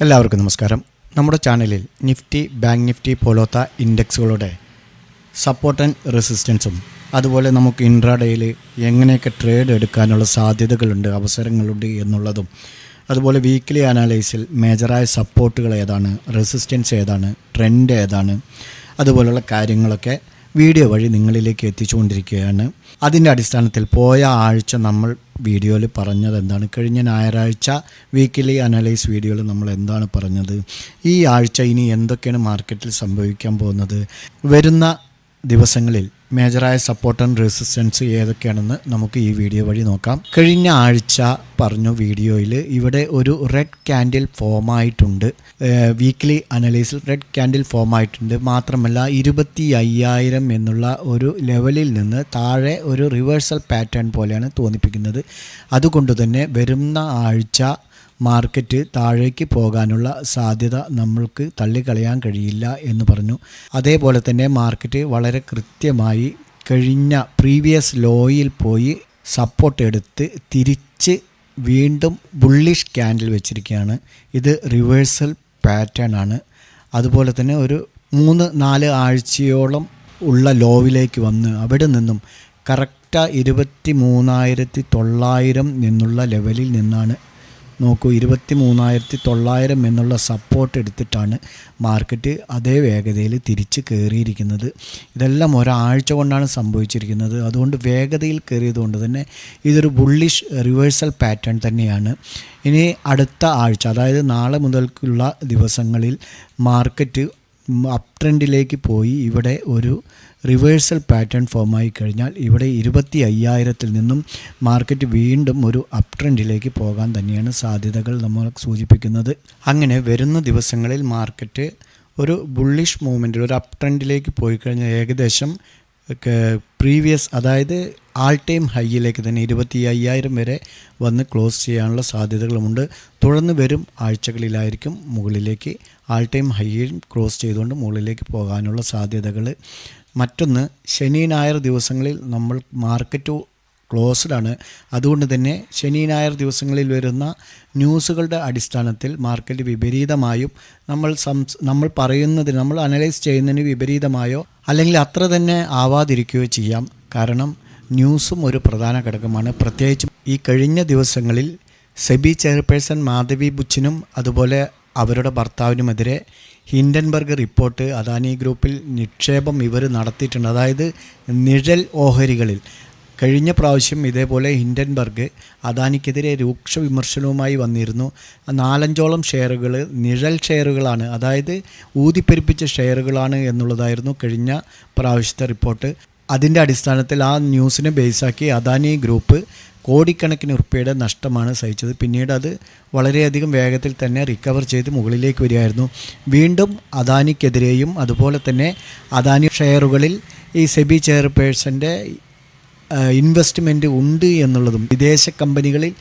എല്ലാവർക്കും നമസ്കാരം. നമ്മുടെ ചാനലിൽ നിഫ്റ്റി, ബാങ്ക് നിഫ്റ്റി പോലത്തെ ഇൻഡെക്സുകളുടെ സപ്പോർട്ട് ആൻഡ് റെസിസ്റ്റൻസും അതുപോലെ നമുക്ക് ഇൻട്രാഡേയിൽ എങ്ങനെയൊക്കെ ട്രേഡ് എടുക്കാനുള്ള സാധ്യതകളുണ്ട്, അവസരങ്ങളുണ്ട് എന്നുള്ളതും, അതുപോലെ വീക്ക്ലി അനാലൈസിൽ മേജറായ സപ്പോർട്ടുകൾ ഏതാണ്, റെസിസ്റ്റൻസ് ഏതാണ്, ട്രെൻഡ് ഏതാണ്, അതുപോലുള്ള കാര്യങ്ങളൊക്കെ വീഡിയോ വഴി നിങ്ങളിലേക്ക് എത്തിച്ചുകൊണ്ടിരിക്കുകയാണ്. അതിൻ്റെ അടിസ്ഥാനത്തിൽ പോയ ആഴ്ച നമ്മൾ വീഡിയോയിൽ പറഞ്ഞത് എന്താണ്, കഴിഞ്ഞ ഞായറാഴ്ച വീക്കിലി അനലൈസ് വീഡിയോയിൽ നമ്മൾ എന്താണ് പറഞ്ഞത്, ഈ ആഴ്ച ഇനി എന്തൊക്കെയാണ് മാർക്കറ്റിൽ സംഭവിക്കാൻ പോകുന്നത്, വരുന്ന ദിവസങ്ങളിൽ മേജറായ സപ്പോർട്ട് ആൻഡ് റെസിസ്റ്റൻസ് ഏതൊക്കെയാണെന്ന് നമുക്ക് ഈ വീഡിയോ വഴി നോക്കാം. കഴിഞ്ഞ ആഴ്ച പറഞ്ഞു വീഡിയോയിൽ ഇവിടെ ഒരു റെഡ് ക്യാൻഡിൽ ഫോമായിട്ടുണ്ട്, വീക്ക്ലി അനലൈസിൽ റെഡ് ക്യാൻഡിൽ ഫോമായിട്ടുണ്ട്. മാത്രമല്ല 25,000 എന്നുള്ള ഒരു ലെവലിൽ നിന്ന് താഴെ ഒരു റിവേഴ്സൽ പാറ്റേൺ പോലെയാണ് തോന്നിപ്പിക്കുന്നത്. അതുകൊണ്ട് തന്നെ വരുന്ന ആഴ്ച മാർക്കറ്റ് താഴേക്ക് പോകാനുള്ള സാധ്യത നമ്മൾക്ക് തള്ളിക്കളയാൻ കഴിയില്ല എന്ന് പറഞ്ഞു. അതേപോലെ തന്നെ മാർക്കറ്റ് വളരെ കൃത്യമായി കഴിഞ്ഞ പ്രീവിയസ് ലോയിൽ പോയി സപ്പോർട്ട് എടുത്ത് തിരിച്ച് വീണ്ടും ബുള്ളിഷ് ക്യാൻഡിൽ വെച്ചിരിക്കുകയാണ്. ഇത് റിവേഴ്സൽ പാറ്റേൺ ആണ്. അതുപോലെ തന്നെ ഒരു 3-4 ആഴ്ചയോളം ഉള്ള ലോവിലേക്ക് വന്ന് അവിടെ നിന്നും കറക്റ്റ് 23,900 എന്നുള്ള ലെവലിൽ നിന്നാണ്, നോക്കൂ, 23,900 എന്നുള്ള സപ്പോർട്ട് എടുത്തിട്ടാണ് മാർക്കറ്റ് അതേ വേഗതയിൽ തിരിച്ച് കയറിയിരിക്കുന്നത്. ഇതെല്ലാം ഒരാഴ്ച കൊണ്ടാണ് സംഭവിച്ചിരിക്കുന്നത്. അതുകൊണ്ട് വേഗതയിൽ കയറിയതുകൊണ്ട് തന്നെ ഇതൊരു ബുള്ളിഷ് റിവേഴ്സൽ പാറ്റേൺ തന്നെയാണ്. ഇനി അടുത്ത ആഴ്ച, അതായത് നാളെ മുതൽക്കുള്ള ദിവസങ്ങളിൽ മാർക്കറ്റ് അപ് ട്രെൻഡിലേക്ക് പോയി ഇവിടെ ഒരു റിവേഴ്സൽ പാറ്റേൺ ഫോമായി കഴിഞ്ഞാൽ ഇവിടെ 25,000 നിന്നും മാർക്കറ്റ് വീണ്ടും ഒരു അപ് ട്രെൻഡിലേക്ക് പോകാൻ തന്നെയാണ് സാധ്യതകൾ നമ്മൾ സൂചിപ്പിക്കുന്നത്. അങ്ങനെ വരുന്ന ദിവസങ്ങളിൽ മാർക്കറ്റ് ഒരു ബുള്ളിഷ് മൂവ്മെൻറ്റിൽ ഒരു അപ് ട്രെൻഡിലേക്ക് പോയി കഴിഞ്ഞാൽ ഏകദേശം പ്രീവിയസ്, അതായത് ആൾ ടൈം ഹൈയിലേക്ക് തന്നെ 25,000 വരെ വന്ന് ക്ലോസ് ചെയ്യാനുള്ള സാധ്യതകളുമുണ്ട്. തുടർന്ന് വരും ആഴ്ചകളിലായിരിക്കും മുകളിലേക്ക് ആൾ ടൈം ഹൈയിൽ ക്രോസ് ചെയ്തുകൊണ്ട് മുകളിലേക്ക് പോകാനുള്ള സാധ്യതകൾ. മറ്റൊന്ന്, ശനി ഞായർ ദിവസങ്ങളിൽ നമ്മൾ മാർക്കറ്റ് ക്ലോസ്ഡ് ആണ്. അതുകൊണ്ട് തന്നെ ശനി ഞായർ ദിവസങ്ങളിൽ വരുന്ന ന്യൂസുകളുടെ അടിസ്ഥാനത്തിൽ മാർക്കറ്റ് വിപരീതമായും നമ്മൾ പറയുന്നതിന്, നമ്മൾ അനലൈസ് ചെയ്യുന്നതിന് വിപരീതമായോ അല്ലെങ്കിൽ അത്ര തന്നെ ആവാതിരിക്കുകയോ ചെയ്യാം. കാരണം ന്യൂസും ഒരു പ്രധാന ഘടകമാണ്. പ്രത്യേകിച്ചും ഈ കഴിഞ്ഞ ദിവസങ്ങളിൽ സെബി ചെയർപേഴ്സൺ മാധവി ബുച്ചിനും അതുപോലെ അവരുടെ ഭർത്താവിനുമെതിരെ ഹിൻഡൻബർഗ് റിപ്പോർട്ട്, അദാനി ഗ്രൂപ്പിൽ നിക്ഷേപം ഇവർ നടത്തിയിട്ടുണ്ട്. അതായത് നിഴൽ ഓഹരികളിൽ കഴിഞ്ഞ പ്രാവശ്യം ഇതേപോലെ ഹിൻഡൻബർഗ് അദാനിക്കെതിരെ രൂക്ഷ വിമർശനവുമായി വന്നിരുന്നു. 4-5ഓളം ഷെയറുകൾ നിഴൽ ഷെയറുകളാണ്, അതായത് ഊതിപ്പെരുപ്പിച്ച ഷെയറുകളാണ് എന്നുള്ളതായിരുന്നു കഴിഞ്ഞ പ്രാവശ്യത്തെ റിപ്പോർട്ട്. അതിൻ്റെ അടിസ്ഥാനത്തിൽ ആ ന്യൂസിനെ ബേസാക്കി അദാനി ഗ്രൂപ്പ് കോടിക്കണക്കിന് ഉറുപ്പികയുടെ നഷ്ടമാണ് സഹിച്ചത്. പിന്നീട് അത് വളരെയധികം വേഗത്തിൽ തന്നെ റിക്കവർ ചെയ്ത് മുകളിലേക്ക് വരികയായിരുന്നു. വീണ്ടും അദാനിക്കെതിരെയും അതുപോലെ തന്നെ അദാനി ഷെയറുകളിൽ ഈ സെബി ചെയർപേഴ്സൻ്റെ ഇൻവെസ്റ്റ്മെൻറ്റ് ഉണ്ട് എന്നുള്ളതും വിദേശ കമ്പനികളിൽ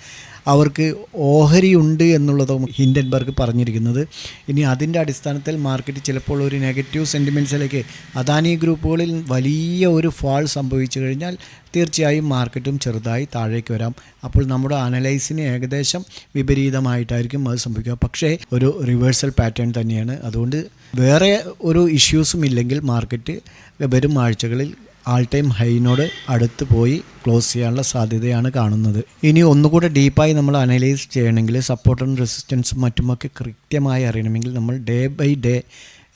അവർക്ക് ഓഹരിയുണ്ട് എന്നുള്ളതും ഹിൻഡൻബർഗ് പറഞ്ഞിരിക്കുന്നത്. ഇനി അതിൻ്റെ അടിസ്ഥാനത്തിൽ മാർക്കറ്റ് ചിലപ്പോൾ ഒരു നെഗറ്റീവ് സെൻറ്റിമെൻറ്റ്സിലേക്ക്, അദാനി ഗ്രൂപ്പുകളിൽ വലിയ ഒരു ഫാൾ സംഭവിച്ചു കഴിഞ്ഞാൽ തീർച്ചയായും മാർക്കറ്റും ചെറുതായി താഴേക്ക് വരാം. അപ്പോൾ നമ്മുടെ അനലൈസിന് ഏകദേശം വിപരീതമായിട്ടായിരിക്കും അത് സംഭവിക്കുക. പക്ഷേ ഒരു റിവേഴ്സൽ പാറ്റേൺ തന്നെയാണ്. അതുകൊണ്ട് വേറെ ഒരു ഇഷ്യൂസും ഇല്ലെങ്കിൽ മാർക്കറ്റ് വരും ആഴ്ചകളിൽ ആൾ ടൈം ഹൈനോട് അടുത്ത് പോയി ക്ലോസ് ചെയ്യാനുള്ള സാധ്യതയാണ് കാണുന്നത്. ഇനി ഒന്നുകൂടെ ഡീപ്പായി നമ്മൾ അനലൈസ് ചെയ്യണമെങ്കിൽ സപ്പോർട്ട് ആൻഡ് റെസിസ്റ്റൻസും മറ്റുമൊക്കെ കൃത്യമായി അറിയണമെങ്കിൽ നമ്മൾ ഡേ ബൈ ഡേ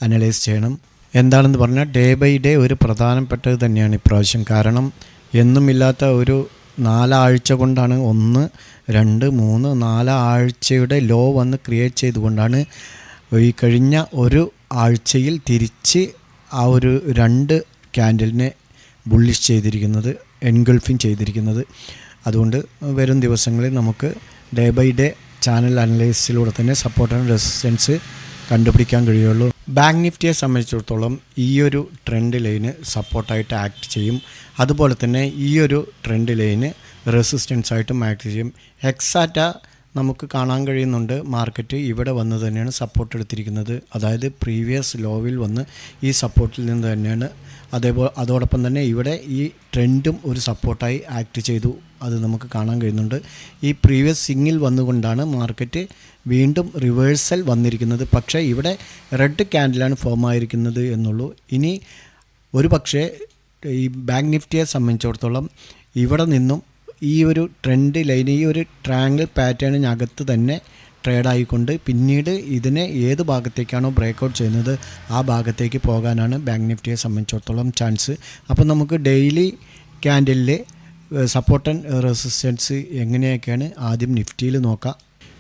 അനലൈസ് ചെയ്യണം. എന്താണെന്ന് പറഞ്ഞാൽ ഡേ ബൈ ഡേ ഒരു പ്രധാനപ്പെട്ടത് തന്നെയാണ് ഇപ്രാവശ്യം. കാരണം എന്നുമില്ലാത്ത ഒരു 4 ആഴ്ച കൊണ്ടാണ്, 1, 2, 3, 4 ആഴ്ചയുടെ ലോ വന്ന് ക്രിയേറ്റ് ചെയ്തുകൊണ്ടാണ് ഈ കഴിഞ്ഞ ഒരു ആഴ്ചയിൽ തിരിച്ച് ആ ഒരു 2 ക്യാൻഡിലിനെ ബുള്ളിഷ് ചെയ്തിരിക്കുന്നത്, എൻഗൾഫിങ് ചെയ്തിരിക്കുന്നത്. അതുകൊണ്ട് വരും ദിവസങ്ങളിൽ നമുക്ക് ഡേ ബൈ ഡേ ചാനൽ അനലൈസിലൂടെ തന്നെ സപ്പോർട്ട് ആൻഡ് റെസിസ്റ്റൻസ് കണ്ടുപിടിക്കാൻ കഴിയുള്ളൂ. ബാങ്ക് നിഫ്റ്റിയെ സംബന്ധിച്ചിടത്തോളം ഈ ഒരു ട്രെൻഡ് ലൈന് സപ്പോർട്ടായിട്ട് ആക്ട് ചെയ്യും. അതുപോലെ തന്നെ ഈ ഒരു ട്രെൻഡ് ലൈന് റെസിസ്റ്റൻസ് ആയിട്ടും ആക്ട് ചെയ്യും. എക്സാറ്റ നമുക്ക് കാണാൻ കഴിയുന്നുണ്ട്, മാർക്കറ്റ് ഇവിടെ വന്ന് തന്നെയാണ് സപ്പോർട്ട് എടുത്തിരിക്കുന്നത്. അതായത് പ്രീവിയസ് ലോവിൽ വന്ന് ഈ സപ്പോർട്ടിൽ നിന്ന് തന്നെയാണ്. അതോടൊപ്പം തന്നെ ഇവിടെ ഈ ട്രെൻഡും ഒരു സപ്പോർട്ടായി ആക്ട് ചെയ്തു, അത് നമുക്ക് കാണാൻ കഴിയുന്നുണ്ട്. ഈ പ്രീവിയസ് സിങ്ങിൽ വന്നുകൊണ്ടാണ് മാർക്കറ്റ് വീണ്ടും റിവേഴ്സൽ വന്നിരിക്കുന്നത്. പക്ഷേ ഇവിടെ റെഡ് ക്യാൻഡിലാണ് ഫോം ആയിരിക്കുന്നത് എന്നുള്ളൂ. ഇനി ഒരു പക്ഷേ ഈ ബാങ്ക് നിഫ്റ്റിയെ സംബന്ധിച്ചിടത്തോളം ഇവിടെ നിന്നും ഈ ഒരു ട്രെൻഡ് ലൈൻ, ഈ ഒരു ട്രയാങ്കിൾ പാറ്റേണിനകത്ത് തന്നെ ട്രേഡായിക്കൊണ്ട് പിന്നീട് ഇതിനെ ഏത് ഭാഗത്തേക്കാണോ ബ്രേക്കൗട്ട് ചെയ്യുന്നത് ആ ഭാഗത്തേക്ക് പോകാനാണ് ബാങ്ക് നിഫ്റ്റിയെ സംബന്ധിച്ചിടത്തോളം ചാൻസ്. അപ്പോൾ നമുക്ക് ഡെയിലി ക്യാൻഡിലിലെ സപ്പോർട്ട് ആൻഡ് റെസിസ്റ്റൻസ് എങ്ങനെയൊക്കെയാണ് ആദ്യം നിഫ്റ്റിയിൽ നോക്കാം.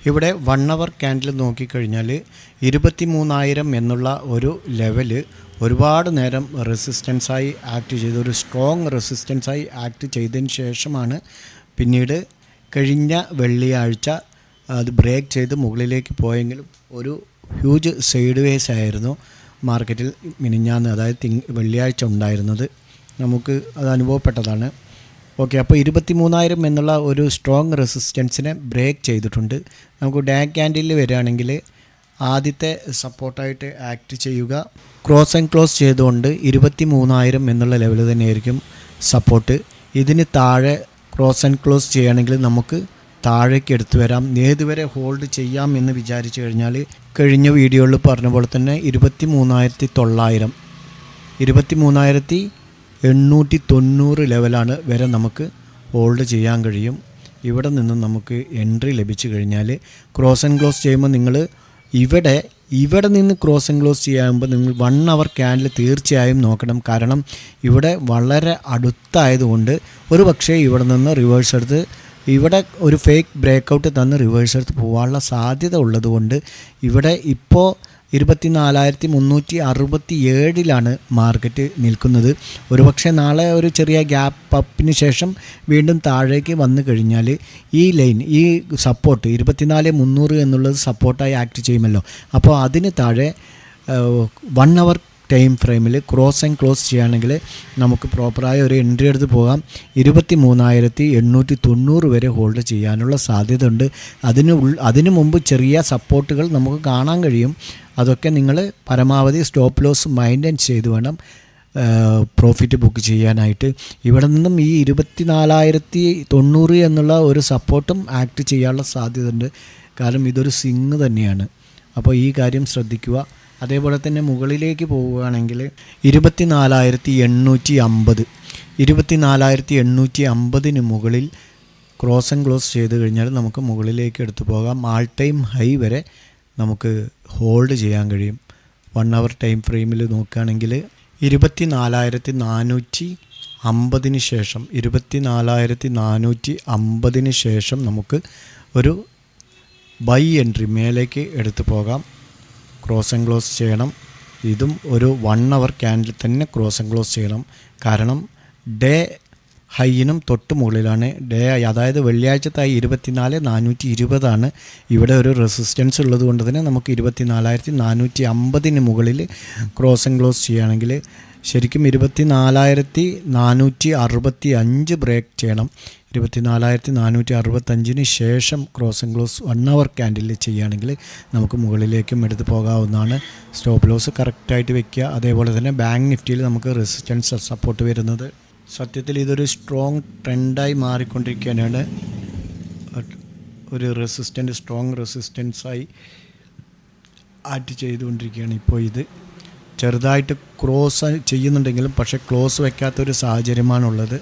ഇവിടെ 1 അവർ ക്യാൻഡിൽ നോക്കിക്കഴിഞ്ഞാൽ 23,000 എന്നുള്ള ഒരു ലെവല് ഒരുപാട് നേരം റെസിസ്റ്റൻസായി ആക്ട് ചെയ്ത്, ഒരു സ്ട്രോങ് റെസിസ്റ്റൻസായി ആക്ട് ചെയ്തതിന് ശേഷമാണ് പിന്നീട് കഴിഞ്ഞ വെള്ളിയാഴ്ച അത് ബ്രേക്ക് ചെയ്ത് മുകളിലേക്ക് പോയെങ്കിലും ഒരു ഹ്യൂജ് സൈഡ് വേസ് ആയിരുന്നു മാർക്കറ്റിൽ മിനിഞ്ഞാന്ന്, അതായത് വെള്ളിയാഴ്ച ഉണ്ടായിരുന്നത്. നമുക്ക് അത് അനുഭവപ്പെട്ടതാണ്. ഓക്കെ, അപ്പോൾ 23,000 എന്നുള്ള ഒരു സ്ട്രോങ് റെസിസ്റ്റൻസിനെ ബ്രേക്ക് ചെയ്തിട്ടുണ്ട്. നമുക്ക് ഡേ ക്യാൻഡിലിൽ വരികയാണെങ്കിൽ ആദ്യത്തെ സപ്പോർട്ടായിട്ട് ആക്ട് ചെയ്യുക ക്രോസ് ആൻഡ് ക്ലോസ് ചെയ്തുകൊണ്ട് 23,000 എന്നുള്ള ലെവൽ തന്നെയായിരിക്കും സപ്പോർട്ട്. ഇതിന് താഴെ ക്രോസ് ആൻഡ് ക്ലോസ് ചെയ്യുകയാണെങ്കിൽ നമുക്ക് താഴേക്ക് എടുത്തു വരാം. ഏതുവരെ ഹോൾഡ് ചെയ്യാം എന്ന് വിചാരിച്ചു കഴിഞ്ഞാൽ കഴിഞ്ഞ വീഡിയോയിൽ പറഞ്ഞ പോലെ തന്നെ 23,900 23,890 ലെവലാണ് വരെ നമുക്ക് ഹോൾഡ് ചെയ്യാൻ കഴിയും. ഇവിടെ നിന്നും നമുക്ക് എൻട്രി ലഭിച്ചു കഴിഞ്ഞാൽ ക്രോസ് ആൻഡ് ക്ലോസ് ചെയ്യുമ്പോൾ നിങ്ങൾ ഇവിടെ നിന്ന് ക്രോസ് ആൻഡ് ക്ലോസ് ചെയ്യുമ്പോൾ നിങ്ങൾ 1 അവർ ക്യാൻഡിൽ തീർച്ചയായും നോക്കണം. കാരണം ഇവിടെ വളരെ അടുത്തായതുകൊണ്ട് ഒരു പക്ഷേ ഇവിടെ നിന്ന് റിവേഴ്സ് എടുത്ത് ഇവിടെ ഒരു ഫേക്ക് ബ്രേക്കൗട്ട് തന്ന് റിവേഴ്സ് എടുത്ത് പോകാനുള്ള സാധ്യത ഉള്ളതുകൊണ്ട് ഇവിടെ ഇപ്പോൾ 24,367 മാർക്കറ്റ് നിൽക്കുന്നത്. ഒരുപക്ഷെ നാളെ ഒരു ചെറിയ ഗ്യാപ്പ് അപ്പിന് ശേഷം വീണ്ടും താഴേക്ക് വന്നു കഴിഞ്ഞാൽ ഈ ലൈൻ, ഈ സപ്പോർട്ട് 24,300 എന്നുള്ളത് സപ്പോർട്ടായി ആക്ട് ചെയ്യുമല്ലോ. അപ്പോൾ അതിന് താഴെ 1 അവർ ടൈം ഫ്രെയിമിൽ ക്രോസ് ആൻഡ് ക്ലോസ് ചെയ്യുകയാണെങ്കിൽ നമുക്ക് പ്രോപ്പറായ ഒരു എൻട്രി എടുത്ത് പോകാം. 23,890 വരെ ഹോൾഡ് ചെയ്യാനുള്ള സാധ്യത ഉണ്ട്. അതിനു മുമ്പ് ചെറിയ സപ്പോർട്ടുകൾ നമുക്ക് കാണാൻ കഴിയും. അതൊക്കെ നിങ്ങൾ പരമാവധി സ്റ്റോപ്പ് ലോസ് മെയിൻറ്റെയിൻ ചെയ്ത് വേണം പ്രോഫിറ്റ് ബുക്ക് ചെയ്യാനായിട്ട്. ഇവിടെ നിന്നും ഈ 24,090 എന്നുള്ള ഒരു സപ്പോർട്ടും ആക്ട് ചെയ്യാനുള്ള സാധ്യത ഉണ്ട്. കാരണം ഇതൊരു സിങ് തന്നെയാണ്. അപ്പോൾ ഈ കാര്യം ശ്രദ്ധിക്കുക. അതേപോലെ തന്നെ മുകളിലേക്ക് പോവുകയാണെങ്കിൽ 24,850 മുകളിൽ ക്രോസ് ആൻഡ് ക്ലോസ് ചെയ്ത് കഴിഞ്ഞാൽ നമുക്ക് മുകളിലേക്ക് എടുത്തു പോകാം. ആൾ ടൈം ഹൈ വരെ നമുക്ക് ഹോൾഡ് ചെയ്യാൻ കഴിയും. 1 അവർ ടൈം ഫ്രെയിമിൽ നോക്കുകയാണെങ്കിൽ 24,450 ശേഷം 24,450 ശേഷം നമുക്ക് ഒരു ബൈ എൻട്രി മേലേക്ക് എടുത്തു പോകാം. ക്രോസ് ആൻഡ് ക്ലോസ് ചെയ്യണം. ഇതും ഒരു 1 അവർ ക്യാൻഡിൽ തന്നെ ക്രോസ് ആൻഡ് ക്ലോസ് ചെയ്യണം. കാരണം ഡേ ഹൈയിനും തൊട്ട് മുകളിലാണ് അതായത് വെള്ളിയാഴ്ചത്തെ 24,420 ഇവിടെ ഒരു റെസിസ്റ്റൻസ് ഉള്ളത് കൊണ്ട് തന്നെ നമുക്ക് 24,450 മുകളിൽ ക്രോസ് ആൻഡ് ക്ലോസ് ചെയ്യുകയാണെങ്കിൽ ശരിക്കും 24,465 ബ്രേക്ക് ചെയ്യണം. 24,465 ശേഷം cross and close 1 hour candle ചെയ്യുകയാണെങ്കിൽ നമുക്ക് മുകളിലേക്കും എടുത്ത് പോകാവുന്നതാണ്. സ്റ്റോപ്പ് ലോസ് കറക്റ്റായിട്ട് വെക്കുക. അതേപോലെ തന്നെ ബാങ്ക് നിഫ്റ്റിയിൽ നമുക്ക് റെസിസ്റ്റൻസ് സപ്പോർട്ട് വരുന്നത്. സത്യത്തിൽ ഇതൊരു സ്ട്രോങ് ട്രെൻഡായി മാറിക്കൊണ്ടിരിക്കുകയാണ്. ഒരു സ്ട്രോങ് റെസിസ്റ്റൻസായി ആക്ട് ചെയ്തുകൊണ്ടിരിക്കുകയാണ്. ഇപ്പോൾ ഇത് ചെറുതായിട്ട് ക്ലോസ് ചെയ്യുന്നുണ്ടെങ്കിലും പക്ഷേ ക്ലോസ് വയ്ക്കാത്തൊരു സാഹചര്യമാണുള്ളത്.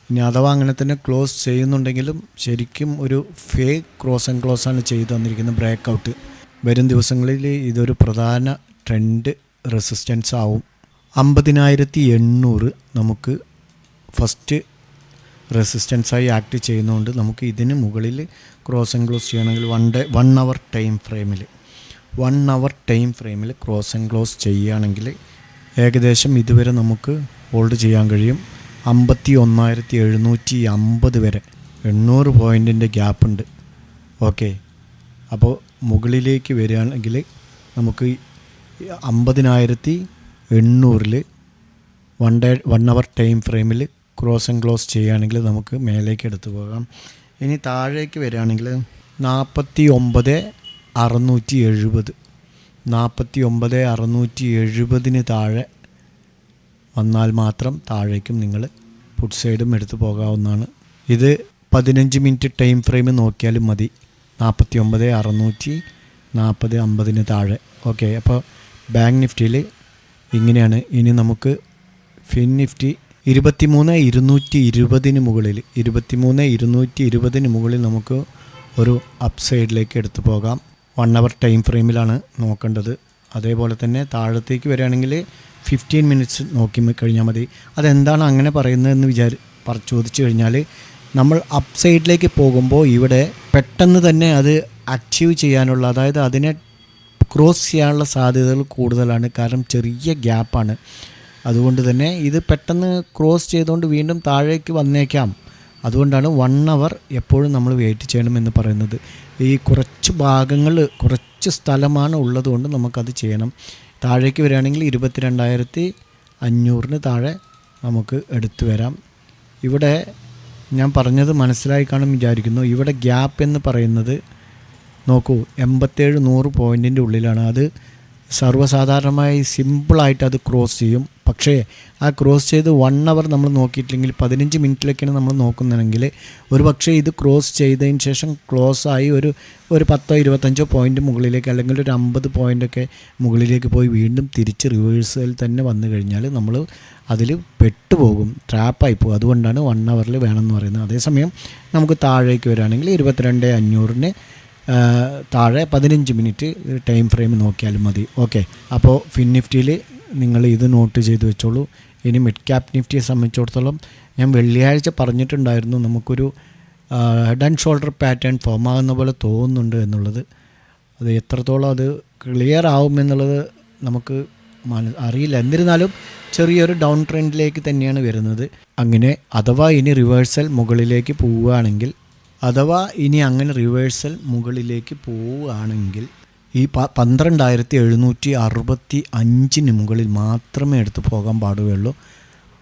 ഇനി അഥവാ അങ്ങനെ തന്നെ ക്ലോസ് ചെയ്യുന്നുണ്ടെങ്കിലും ശരിക്കും ഒരു ഫേക്ക് ക്രോസ് ആൻഡ് ക്ലോസ് ആണ് ചെയ്തു തന്നിരിക്കുന്നത് ബ്രേക്കൗട്ട്. വരും ദിവസങ്ങളിൽ ഇതൊരു പ്രധാന ട്രെൻഡ് റെസിസ്റ്റൻസ് ആവും. 50,800 നമുക്ക് ഫസ്റ്റ് റെസിസ്റ്റൻസായി ആക്ട് ചെയ്യുന്നതുകൊണ്ട് നമുക്ക് ഇതിന് മുകളിൽ ക്രോസ് ആൻഡ് ക്ലോസ് ചെയ്യണമെങ്കിൽ 1 അവർ ടൈം ഫ്രെയിമിൽ ക്രോസ് ആൻഡ് ക്ലോസ് ചെയ്യുകയാണെങ്കിൽ ഏകദേശം ഇതുവരെ നമുക്ക് ഹോൾഡ് ചെയ്യാൻ കഴിയും. 51,750 വരെ 800 പോയിൻറ്റിൻ്റെ ഗ്യാപ്പുണ്ട്. ഓക്കെ, അപ്പോൾ മുകളിലേക്ക് വരികയാണെങ്കിൽ നമുക്ക് 50,800 1 അവർ ടൈം ഫ്രെയിമിൽ ക്രോസ് ആൻഡ് ക്ലോസ് ചെയ്യുകയാണെങ്കിൽ നമുക്ക് മേലേക്ക് എടുത്തു പോകാം. ഇനി താഴേക്ക് വരികയാണെങ്കിൽ 49,670 താഴെ വന്നാൽ മാത്രം താഴേക്കും നിങ്ങൾ പുട്ട് സൈഡും എടുത്തു പോകാവുന്നതാണ്. ഇത് 15 മിനിറ്റ് ടൈം ഫ്രെയിം നോക്കിയാലും മതി. 49,670 40 50 താഴെ. ഓക്കെ, അപ്പോൾ ബാങ്ക് നിഫ്റ്റിയിൽ ഇങ്ങനെയാണ്. ഇനി നമുക്ക് ഫിൻ നിഫ്റ്റി 23,220 മുകളിൽ 23,220 മുകളിൽ നമുക്ക് ഒരു അപ്പ് സൈഡിലേക്ക് എടുത്തു പോകാം. 1 അവർ ടൈം ഫ്രെയിമിലാണ് നോക്കേണ്ടത്. അതേപോലെ തന്നെ താഴത്തേക്ക് വരികയാണെങ്കിൽ 15 മിനിറ്റ്സ് നോക്കി കഴിഞ്ഞാൽ മതി. അതെന്താണ് അങ്ങനെ പറയുന്നതെന്ന് ചോദിച്ചു കഴിഞ്ഞാൽ, നമ്മൾ അപ്പ് സൈഡിലേക്ക് പോകുമ്പോൾ ഇവിടെ പെട്ടെന്ന് തന്നെ അത് അച്ചീവ് ചെയ്യാനുള്ള, അതായത് അതിനെ ക്രോസ് ചെയ്യാനുള്ള സാധ്യതകൾ കൂടുതലാണ്. കാരണം ചെറിയ ഗ്യാപ്പാണ്. അതുകൊണ്ട് തന്നെ ഇത് പെട്ടെന്ന് ക്രോസ് ചെയ്തുകൊണ്ട് വീണ്ടും താഴേക്ക് വന്നേക്കാം. അതുകൊണ്ടാണ് 1 അവർ എപ്പോഴും നമ്മൾ വെയിറ്റ് ചെയ്യണമെന്ന് പറയുന്നത്. ഈ കുറച്ച് ഭാഗങ്ങൾ, കുറച്ച് സ്ഥലമാണ് ഉള്ളതുകൊണ്ട് നമുക്കത് ചെയ്യണം. താഴേക്ക് വരികയാണെങ്കിൽ 22,500 താഴെ നമുക്ക് എടുത്തു വരാം. ഇവിടെ ഞാൻ പറഞ്ഞത് മനസ്സിലായി കാണും വിചാരിക്കുന്നു. ഇവിടെ ഗ്യാപ്പ് എന്ന് പറയുന്നത് നോക്കൂ, 87-100 പോയിൻറ്റിൻ്റെ ഉള്ളിലാണ്. അത് സർവ്വസാധാരണമായി സിമ്പിളായിട്ട് അത് ക്രോസ് ചെയ്യും. പക്ഷേ ആ ക്രോസ് ചെയ്ത് 1 അവർ നമ്മൾ നോക്കിയിട്ടില്ലെങ്കിൽ 15 മിനിറ്റിലൊക്കെയാണ് നമ്മൾ നോക്കുന്നതെങ്കിൽ ഒരു പക്ഷേ ഇത് ക്രോസ് ചെയ്തതിന് ശേഷം ക്ലോസ് ആയി ഒരു 10-25 പോയിൻറ്റ് മുകളിലേക്ക്, അല്ലെങ്കിൽ ഒരു 50 പോയിൻ്റൊക്കെ മുകളിലേക്ക് പോയി വീണ്ടും തിരിച്ച് റിവേഴ്സൽ തന്നെ വന്നു കഴിഞ്ഞാൽ നമ്മൾ അതിൽ പെട്ടുപോകും, ട്രാപ്പായി പോകും. അതുകൊണ്ടാണ് 1 അവറിൽ വേണമെന്ന് പറയുന്നത്. അതേസമയം നമുക്ക് താഴേക്ക് വരികയാണെങ്കിൽ 22,500 താഴെ 15 മിനിറ്റ് ടൈം ഫ്രെയിം നോക്കിയാലും മതി. ഓക്കെ, അപ്പോൾ ഫിൻ നിഫ്റ്റിയിൽ നിങ്ങൾ ഇത് നോട്ട് ചെയ്ത് വെച്ചോളൂ. ഇനി മിഡ് ക്യാപ് നിഫ്റ്റിയെ സംബന്ധിച്ചിടത്തോളം ഞാൻ വെള്ളിയാഴ്ച പറഞ്ഞിട്ടുണ്ടായിരുന്നു, നമുക്കൊരു head and shoulder pattern form ആകുന്ന പോലെ തോന്നുന്നുണ്ട് എന്നുള്ളത്. അത് എത്രത്തോളം അത് ക്ലിയർ ആവുമെന്നുള്ളത് നമുക്ക് അറിയില്ല. എന്നിരുന്നാലും ചെറിയൊരു ഡൗൺ ട്രെൻഡിലേക്ക് തന്നെയാണ് വരുന്നത്. അങ്ങനെ അഥവാ ഇനി റിവേഴ്സൽ മുകളിലേക്ക് പോവുകയാണെങ്കിൽ, ഈ 12,765 മുകളിൽ മാത്രമേ എടുത്ത് പോകാൻ പാടുകയുള്ളൂ.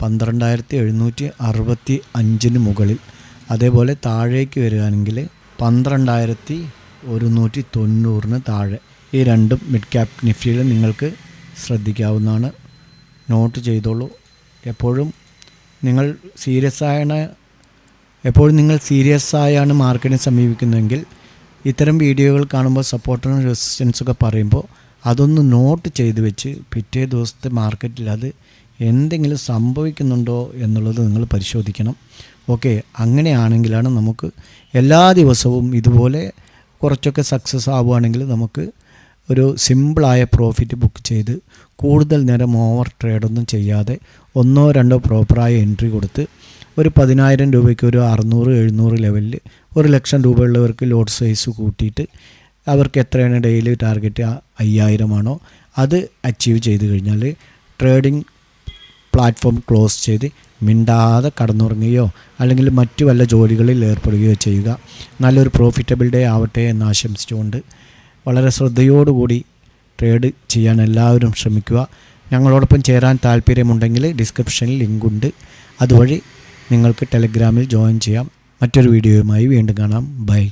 12,765 മുകളിൽ. അതേപോലെ താഴേക്ക് വരികയാണെങ്കിൽ 12,190 താഴെ. ഈ രണ്ടും മിഡ് ക്യാപ് നിഫ്റ്റിയിൽ നിങ്ങൾക്ക് ശ്രദ്ധിക്കാവുന്നതാണ്. നോട്ട് ചെയ്തോളൂ. എപ്പോഴും നിങ്ങൾ സീരിയസ് ആയാണ് മാർക്കറ്റിനെ സമീപിക്കുന്നതെങ്കിൽ ഇത്തരം വീഡിയോകൾ കാണുമ്പോൾ സപ്പോർട്ടും റെസിസ്റ്റൻസൊക്കെ പറയുമ്പോൾ അതൊന്ന് നോട്ട് ചെയ്ത് വെച്ച് പിറ്റേ ദിവസത്തെ മാർക്കറ്റിൽ അത് എന്തെങ്കിലും സംഭവിക്കുന്നുണ്ടോ എന്നുള്ളത് നിങ്ങൾ പരിശോധിക്കണം. ഓക്കെ, അങ്ങനെയാണെങ്കിലാണ് നമുക്ക് എല്ലാ ദിവസവും ഇതുപോലെ കുറച്ചൊക്കെ സക്സസ് ആവുകയാണെങ്കിൽ നമുക്ക് ഒരു സിമ്പിളായ പ്രോഫിറ്റ് ബുക്ക് ചെയ്ത് കൂടുതൽ നേരം ഓവർ ട്രേഡൊന്നും ചെയ്യാതെ 1-2 പ്രോപ്പറായ എൻട്രി കൊടുത്ത് ഒരു 10,000 രൂപയ്ക്ക് ഒരു 600-700 ലെവലിൽ 1,00,000 രൂപയുള്ളവർക്ക് ലോഡ് സൈസ് കൂട്ടിയിട്ട് അവർക്ക് എത്രയാണ് ഡെയിലി ടാർഗറ്റ് 5,000 ആണോ അത് അച്ചീവ് ചെയ്ത് കഴിഞ്ഞാൽ ട്രേഡിംഗ് പ്ലാറ്റ്ഫോം ക്ലോസ് ചെയ്ത് മിണ്ടാതെ കടന്നുറങ്ങുകയോ അല്ലെങ്കിൽ മറ്റു വല്ല ജോലികളിൽ ഏർപ്പെടുകയോ ചെയ്യുക. നല്ലൊരു പ്രോഫിറ്റബിൾ ഡേ ആവട്ടെ എന്ന് ആശംസിച്ചുകൊണ്ട് വളരെ ശ്രദ്ധയോടുകൂടി ട്രേഡ് ചെയ്യാൻ എല്ലാവരും ശ്രമിക്കുക. ഞങ്ങളോടൊപ്പം ചേരാൻ താല്പര്യമുണ്ടെങ്കിൽ ഡിസ്ക്രിപ്ഷനിൽ ലിങ്കുണ്ട്, അതുവഴി നിങ്ങൾക്ക് ടെലഗ്രാമിൽ ജോയിൻ ചെയ്യാം. മറ്റൊരു വീഡിയോയുമായി വീണ്ടും കാണാം. ബൈ.